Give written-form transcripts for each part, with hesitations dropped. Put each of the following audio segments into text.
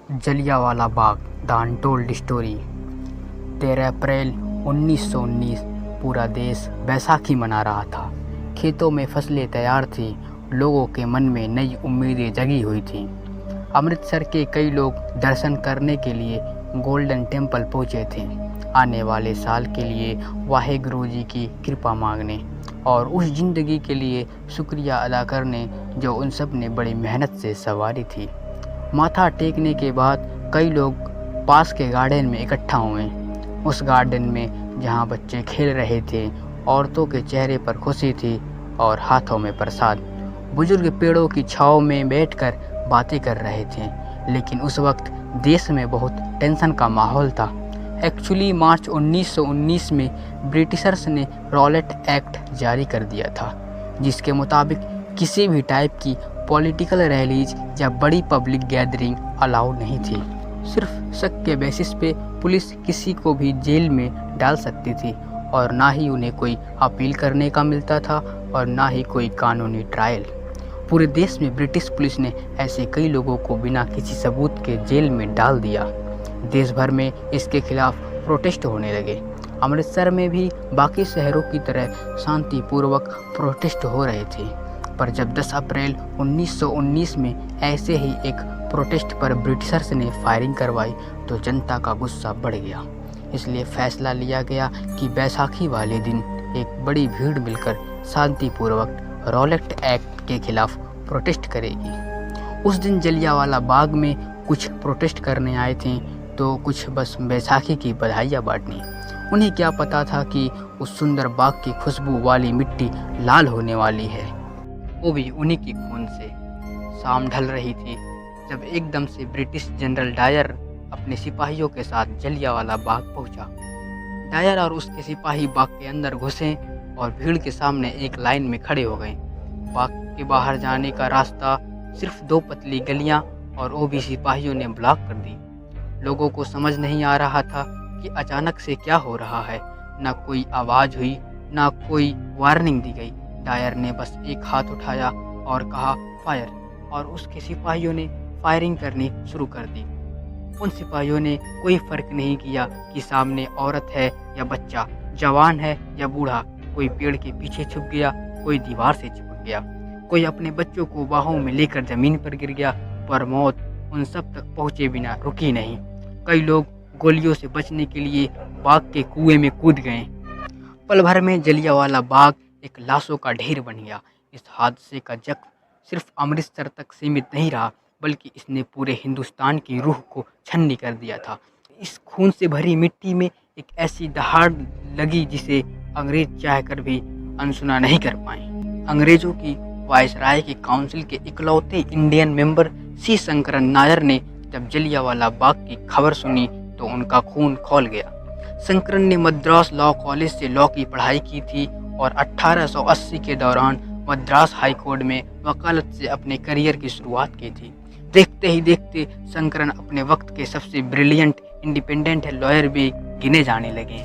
Jallianwala Bagh the untold story. 13 अप्रैल 1919 पूरा देश बैसाखी मना रहा था। खेतों में फसलें तैयार थीं, लोगों के मन में नई उम्मीदें जगी हुई थीं। अमृतसर के कई लोग दर्शन करने के लिए गोल्डन टेम्पल पहुंचे थे, आने वाले साल के लिए वाहेगुरु जी की कृपा मांगने और उस ज़िंदगी के लिए शुक्रिया अदा करने जो उन सब ने बड़ी मेहनत से संवारी थी। माथा टेकने के बाद कई लोग पास के गार्डन में इकट्ठा हुए। उस गार्डन में जहां बच्चे खेल रहे थे, औरतों के चेहरे पर खुशी थी और हाथों में प्रसाद। बुजुर्ग पेड़ों की छांव में बैठकर बातें कर रहे थे, लेकिन उस वक्त देश में बहुत टेंशन का माहौल था। एक्चुअली मार्च 1919 में ब्रिटिशर्स ने रॉलेट एक्ट जारी कर दिया था, जिसके मुताबिक किसी भी टाइप की पॉलिटिकल रैलीज या बड़ी पब्लिक गैदरिंग अलाउड नहीं थी। सिर्फ शक के बेसिस पे पुलिस किसी को भी जेल में डाल सकती थी और ना ही उन्हें कोई अपील करने का मिलता था और ना ही कोई कानूनी ट्रायल। पूरे देश में ब्रिटिश पुलिस ने ऐसे कई लोगों को बिना किसी सबूत के जेल में डाल दिया। देश भर में इसके खिलाफ प्रोटेस्ट होने लगे। अमृतसर में भी बाकी शहरों की तरह शांतिपूर्वक प्रोटेस्ट हो रहे थे, पर जब 10 अप्रैल 1919 में ऐसे ही एक प्रोटेस्ट पर ब्रिटिशर्स ने फायरिंग करवाई तो जनता का गुस्सा बढ़ गया। इसलिए फैसला लिया गया कि बैसाखी वाले दिन एक बड़ी भीड़ मिलकर शांतिपूर्वक रॉलेट एक्ट के खिलाफ प्रोटेस्ट करेगी। उस दिन जलियांवाला बाग में कुछ प्रोटेस्ट करने आए थे तो कुछ बस बैसाखी की बधाइयाँ बांटने। उन्हें क्या पता था कि उस सुंदर बाग की खुशबू वाली मिट्टी लाल होने वाली है, वो भी उन्हीं की खून से। शाम ढल रही थी जब एकदम से ब्रिटिश जनरल डायर अपने सिपाहियों के साथ जलियांवाला बाग पहुंचा। डायर और उसके सिपाही बाग के अंदर घुसे और भीड़ के सामने एक लाइन में खड़े हो गए। बाग के बाहर जाने का रास्ता सिर्फ 2 पतली गलियां और वो भी सिपाहियों ने ब्लॉक कर दी। लोगों को समझ नहीं आ रहा था कि अचानक से क्या हो रहा है। ना कोई आवाज़ हुई, ना कोई वार्निंग दी गई। डायर ने बस एक हाथ उठाया और कहा फायर, और उसके सिपाहियों ने फायरिंग करनी शुरू कर दी। उन सिपाहियों ने कोई फ़र्क नहीं किया कि सामने औरत है या बच्चा, जवान है या बूढ़ा। कोई पेड़ के पीछे छुप गया, कोई दीवार से चिपक गया, कोई अपने बच्चों को बाहों में लेकर ज़मीन पर गिर गया, पर मौत उन सब तक पहुँचे बिना रुकी नहीं। कई लोग गोलियों से बचने के लिए बाग के कुएं में कूद गए। पल भर में जलियांवाला बाग एक लाशों का ढेर बन गया। इस हादसे का जख्म सिर्फ अमृतसर तक सीमित नहीं रहा, बल्कि इसने पूरे हिंदुस्तान की रूह को छन्नी कर दिया था। इस खून से भरी मिट्टी में एक ऐसी दहाड़ लगी जिसे अंग्रेज चाहकर भी अनसुना नहीं कर पाए। अंग्रेजों की वायसराय की काउंसिल के इकलौते Indian member C Sankaran Nair ने जब जलियांवाला बाग की खबर सुनी तो उनका खून खौल गया। शंकरन ने मद्रास लॉ कॉलेज से लॉ की पढ़ाई की थी और 1880 के दौरान मद्रास हाई कोर्ट में वकालत से अपने करियर की शुरुआत की थी। देखते ही देखते शंकरन अपने वक्त के सबसे ब्रिलियंट इंडिपेंडेंट लॉयर भी गिने जाने लगे।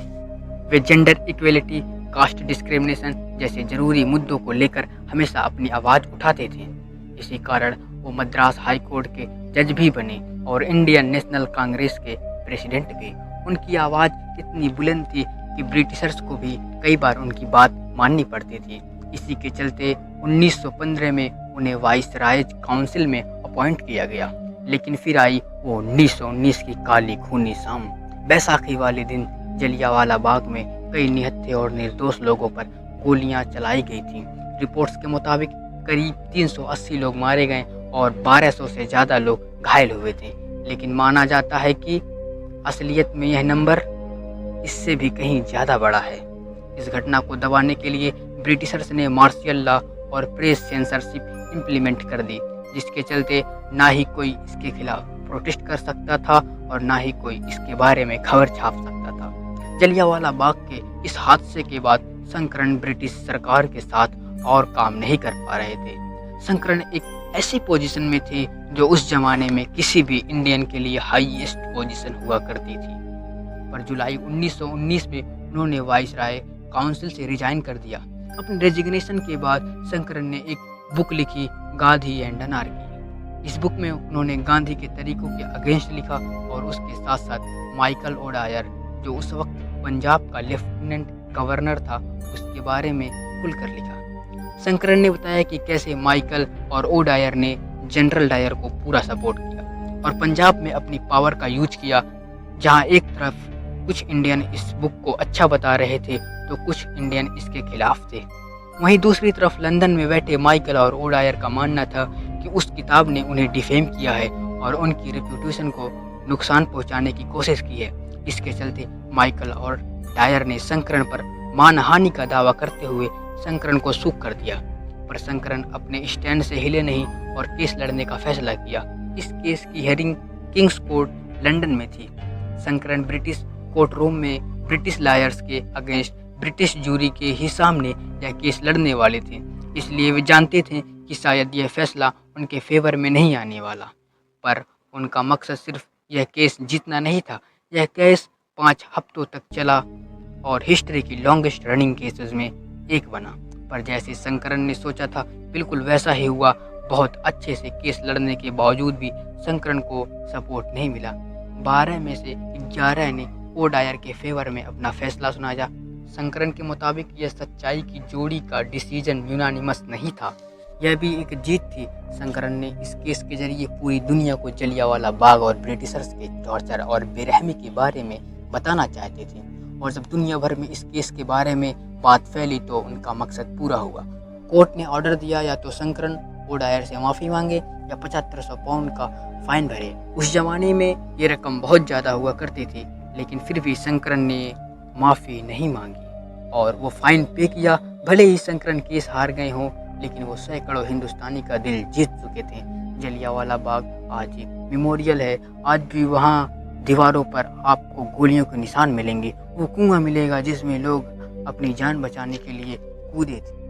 वे जेंडर इक्वेलिटी, कास्ट डिस्क्रिमिनेशन जैसे जरूरी मुद्दों को लेकर हमेशा अपनी आवाज़ उठाते थे। इसी कारण वो मद्रास हाई कोर्ट के जज भी बने और इंडियन नेशनल कांग्रेस के प्रेसिडेंट भी। उनकी आवाज़ इतनी बुलंद थी कि ब्रिटिशर्स को भी कई बार उनकी बात माननी पड़ती थी। इसी के चलते 1915 में उन्हें वाइसरायज काउंसिल में अपॉइंट किया गया। लेकिन फिर आई वो 1919 की काली खूनी शाम। बैसाखी वाले दिन जलियांवाला बाग में कई निहत्थे और निर्दोष लोगों पर गोलियां चलाई गई थीं। रिपोर्ट्स के मुताबिक करीब 380 लोग मारे गए और 1200 से ज़्यादा लोग घायल हुए थे। लेकिन माना जाता है कि असलियत में यह नंबर इससे भी कहीं ज़्यादा बड़ा है। इस घटना को दबाने के लिए ब्रिटिशर्स ने मार्शियल लॉ और प्रेस सेंसरशिप इम्प्लीमेंट कर दी, जिसके चलते ना ही कोई इसके खिलाफ प्रोटेस्ट कर सकता था और ना ही कोई इसके बारे में खबर छाप सकता था। जलियांवाला बाग के इस हादसे के बाद शंकरन ब्रिटिश सरकार के साथ और काम नहीं कर पा रहे थे। शंकरन एक ऐसी पोजीशन में थे जो उस जमाने में किसी भी इंडियन के लिए हाईएस्ट पोजीशन हुआ करती थी। पर जुलाई 1919 में उन्होंने वाइसराय काउंसिल से रिजाइन कर दिया। अपने रेजिग्नेशन के बाद शंकरन ने एक बुक लिखी, गांधी एंड अनारकी। इस बुक में उन्होंने गांधी के तरीकों के अगेंस्ट लिखा और उसके साथ साथ माइकल ओडायर, जो उस वक्त पंजाब का लेफ्टिनेंट गवर्नर था, उसके बारे में खुलकर लिखा। शंकरन ने बताया कि कैसे माइकल और ओडायर ने जनरल डायर को पूरा सपोर्ट किया और पंजाब में अपनी पावर का यूज किया। जहां एक तरफ कुछ इंडियन इस बुक को अच्छा बता रहे थे तो कुछ इंडियन इसके खिलाफ थे। वहीं दूसरी तरफ लंदन में बैठे माइकल और ओडायर का मानना था कि उस किताब ने उन्हें डिफेम किया है और उनकी रेप्यूटेशन को नुकसान पहुंचाने की कोशिश की है। इसके चलते माइकल और डायर ने शंकरन पर मानहानि का दावा करते हुए शंकरन को सूख कर दिया, पर शंकरन अपने स्टैंड से हिले नहीं और केस लड़ने का फैसला किया। इस केस की हेयरिंग किंग्स कोर्ट लंदन में थी। शंकरन ब्रिटिश कोर्ट रूम में ब्रिटिश लॉयर्स के अगेंस्ट ब्रिटिश जूरी के ही सामने यह केस लड़ने वाले थे, इसलिए वे जानते थे कि शायद यह फैसला उनके फेवर में नहीं आने वाला। पर उनका मकसद सिर्फ यह केस जीतना नहीं था। यह केस 5 हफ्तों तक चला और हिस्ट्री की लॉन्गेस्ट रनिंग केसेस में एक बना। पर जैसे शंकरन ने सोचा था बिल्कुल वैसा ही हुआ। बहुत अच्छे से केस लड़ने के बावजूद भी शंकरन को सपोर्ट नहीं मिला। 12 में से 11 ने ओडायर के फेवर में अपना फैसला सुनाया। शंकरन के मुताबिक यह सच्चाई की जोड़ी का डिसीजन यूनानिमस नहीं था, यह भी एक जीत थी। शंकरन ने इस केस के जरिए पूरी दुनिया को जलियांवाला बाग और ब्रिटिशर्स के टॉर्चर और बेरहमी के बारे में बताना चाहते थे, और जब दुनिया भर में इस केस के बारे में बात फैली तो उनका मकसद पूरा हुआ। कोर्ट ने ऑर्डर दिया या तो शंकरन ओडायर से माफ़ी मांगे या 7500 पाउंड का फाइन भरे। उस जमाने में ये रकम बहुत ज़्यादा हुआ करती थी, लेकिन फिर भी शंकरन ने माफ़ी नहीं मांगी और वो फाइन पे किया। भले ही शंकरन केस हार गए हों, लेकिन वो सैकड़ों हिंदुस्तानी का दिल जीत चुके थे। जलियांवाला बाग आज एक मेमोरियल है। आज भी वहाँ दीवारों पर आपको गोलियों के निशान मिलेंगे। वो कुआं मिलेगा जिसमें लोग अपनी जान बचाने के लिए कूदे थे।